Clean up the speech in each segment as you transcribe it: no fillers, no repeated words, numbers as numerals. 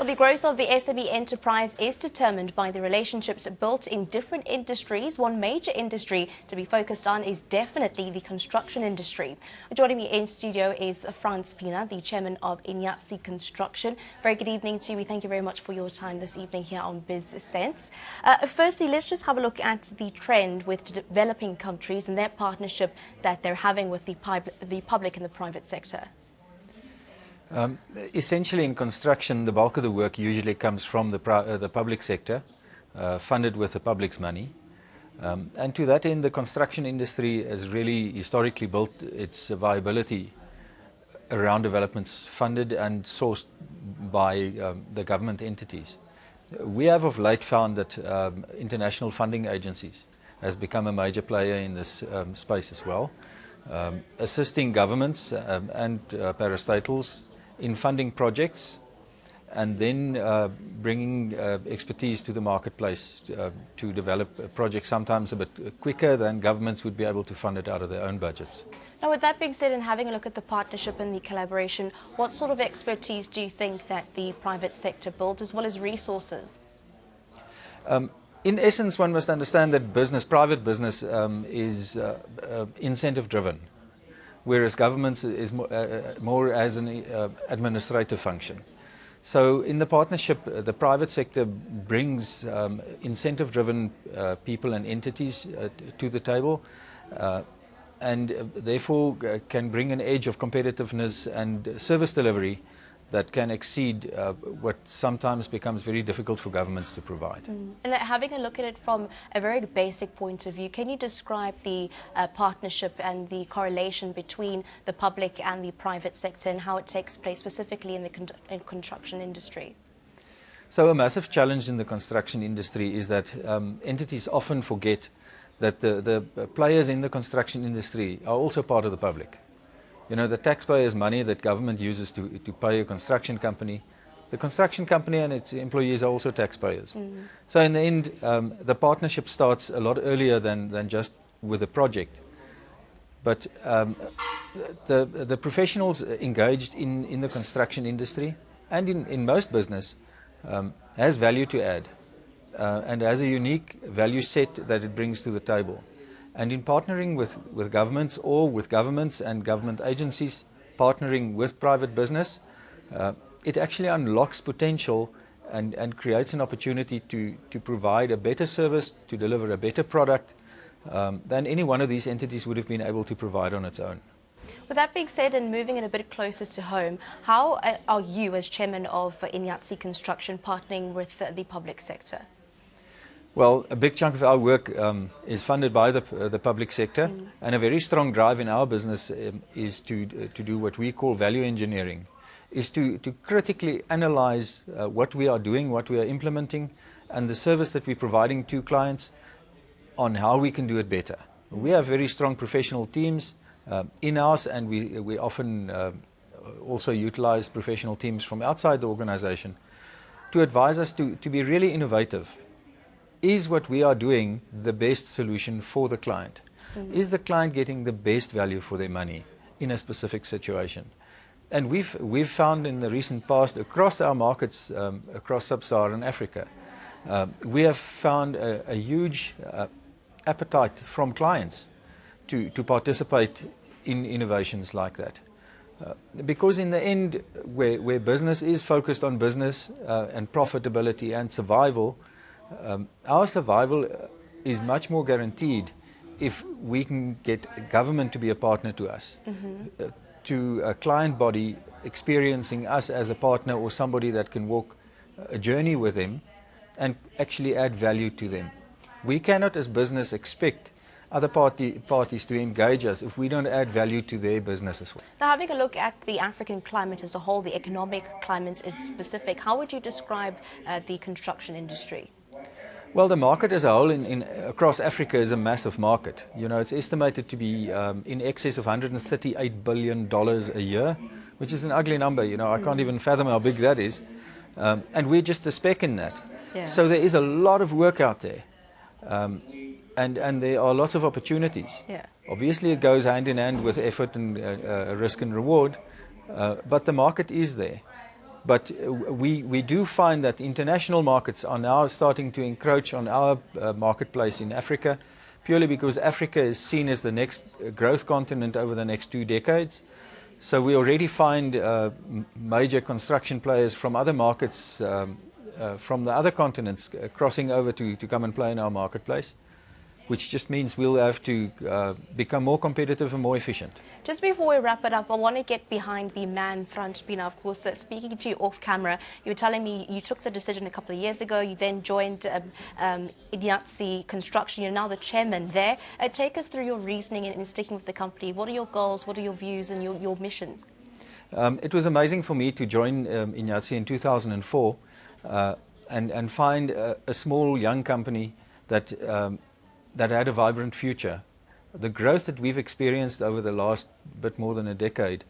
Well, the growth of the SME enterprise is determined by the relationships built in different industries. One major industry to be focused on is definitely the construction industry. Joining me in studio is Frans Pina, the chairman of Inyatsi Construction. Very good evening to you. Thank you very much for your time this evening here on Biz Sense. Firstly, let's just have a look at the trend with developing countries and their partnership that they're having with the public and the private sector. Essentially in construction, the bulk of the work usually comes from the public sector, funded with the public's money. And to that end, the construction industry has really historically built its viability around developments funded and sourced by the government entities. We have of late found that international funding agencies has become a major player in this space as well, assisting governments and parastatals in funding projects and then bringing expertise to the marketplace to develop projects sometimes a bit quicker than governments would be able to fund it out of their own budgets. Now, with that being said, and having a look at the partnership and the collaboration, what sort of expertise do you think that the private sector builds as well as resources? In essence, one must understand that private business is incentive driven, whereas governments is more as an administrative function. So in the partnership, the private sector brings incentive-driven people and entities to the table and therefore can bring an edge of competitiveness and service delivery that can exceed what sometimes becomes very difficult for governments to provide. And having a look at it from a very basic point of view, can you describe the partnership and the correlation between the public and the private sector and how it takes place specifically in the construction industry? So a massive challenge in the construction industry is that entities often forget that the players in the construction industry are also part of the public. You know, the taxpayers' money that government uses to pay a construction company, the construction company and its employees are also taxpayers. So in the end, the partnership starts a lot earlier than just with a project. But the professionals engaged in the construction industry and in most business has value to add and has a unique value set that it brings to the table. And in partnering with governments or with governments and government agencies, partnering with private business, it actually unlocks potential and creates an opportunity to provide a better service, to deliver a better product than any one of these entities would have been able to provide on its own. With that being said and moving it a bit closer to home, how are you as chairman of Inyatsi Construction partnering with the public sector? Well, a big chunk of our work is funded by the public sector, and a very strong drive in our business is to do what we call value engineering, is to critically analyze what we are doing, what we are implementing, and the service that we're providing to clients on how we can do it better. We have very strong professional teams in-house, and we often also utilize professional teams from outside the organization to advise us to be really innovative. Is what we are doing the best solution for the client? Is the client getting the best value for their money in a specific situation? And we've found in the recent past across our markets, across sub-Saharan Africa, we have found a huge appetite from clients to participate in innovations like that. Because in the end, where business is focused on business and profitability and survival, our survival is much more guaranteed if we can get government to be a partner to us, to a client body experiencing us as a partner or somebody that can walk a journey with them and actually add value to them. We cannot as business expect other parties to engage us if we don't add value to their business as well. Now, having a look at the African climate as a whole, the economic climate in specific, how would you describe the construction industry? Well, the market as a whole across Africa is a massive market. You know, it's estimated to be in excess of $138 billion a year, which is an ugly number. You know, I can't even fathom how big that is. And we're just a speck in that. Yeah. So there is a lot of work out there. And there are lots of opportunities. Yeah. Obviously, it goes hand in hand with effort and risk and reward, but the market is there. But we do find that international markets are now starting to encroach on our marketplace in Africa, purely because Africa is seen as the next growth continent over the next 2 decades. So we already find major construction players from other markets, from the other continents, crossing over to come and play in our marketplace, which just means we'll have to become more competitive and more efficient. Just before we wrap it up, I want to get behind the man front. Pina, of course, speaking to you off camera, you were telling me you took the decision a couple of years ago. You then joined Inyatsi Construction. You're now the chairman there. Take us through your reasoning in sticking with the company. What are your goals? What are your views and your mission? It was amazing for me to join Inyatsi in 2004 and find a small young company that that had a vibrant future. The growth that we've experienced over the last bit more than a decade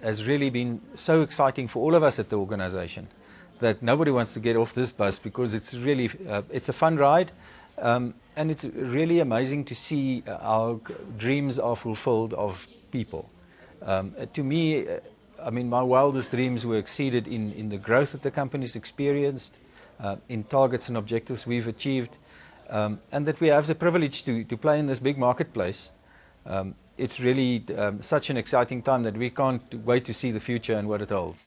has really been so exciting for all of us at the organization that nobody wants to get off this bus, because it's really it's a fun ride, and it's really amazing to see our dreams are fulfilled of people. To me, I mean, my wildest dreams were exceeded in the growth that the company's experienced, in targets and objectives we've achieved. And that we have the privilege to play in this big marketplace. It's really such an exciting time that we can't wait to see the future and what it holds.